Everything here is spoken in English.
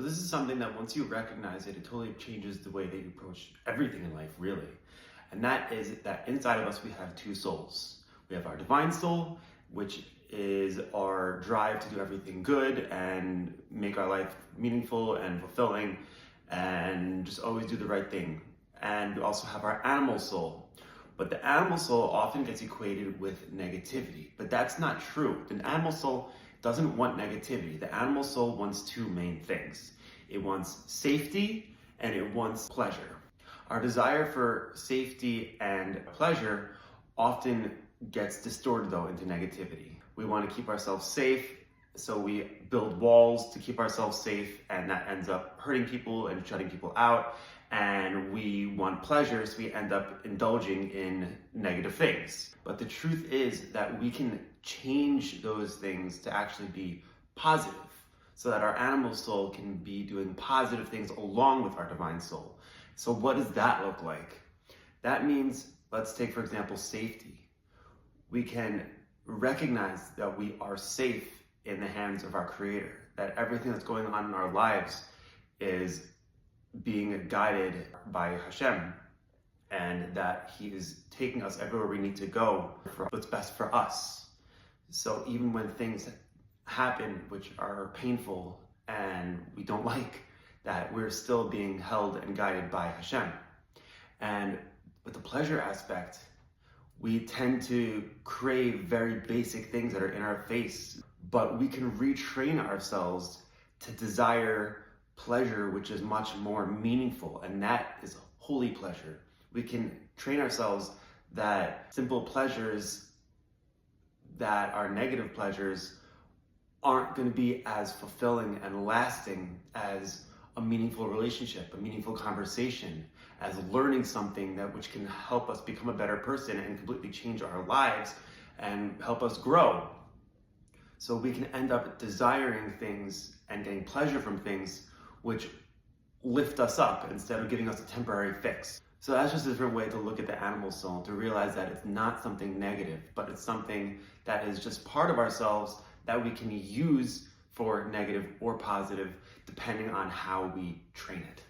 So this is something that once you recognize it, it totally changes the way that you approach everything in life, really. And that is that inside of us we have two souls. We have our divine soul, which is our drive to do everything good and make our life meaningful and fulfilling and just always do the right thing. And we also have our animal soul. But the animal soul often gets equated with negativity, but that's not true. The animal soul doesn't want negativity. The animal soul wants two main things. It wants safety and it wants pleasure. Our desire for safety and pleasure often gets distorted though into negativity. We want to keep ourselves safe, so we build walls to keep ourselves safe, and that ends up hurting people and shutting people out. And we want pleasure, so we end up indulging in negative things. But the truth is that we can change those things to actually be positive, so that our animal soul can be doing positive things along with our divine soul. So what does that look like? That means, let's take for example, safety. We can recognize that we are safe in the hands of our Creator, that everything that's going on in our lives is being guided by Hashem, and that He is taking us everywhere we need to go for what's best for us. So even when things happen which are painful and we don't like, that we're still being held and guided by Hashem. And with the pleasure aspect, we tend to crave very basic things that are in our face, but we can retrain ourselves to desire pleasure which is much more meaningful, and that is holy pleasure. We can train ourselves that simple pleasures that are negative pleasures aren't going to be as fulfilling and lasting as a meaningful relationship, a meaningful conversation, as learning something that which can help us become a better person and completely change our lives and help us grow. So we can end up desiring things and getting pleasure from things which lift us up instead of giving us a temporary fix. So that's just a different way to look at the animal soul, to realize that it's not something negative, but it's something that is just part of ourselves that we can use for negative or positive, depending on how we train it.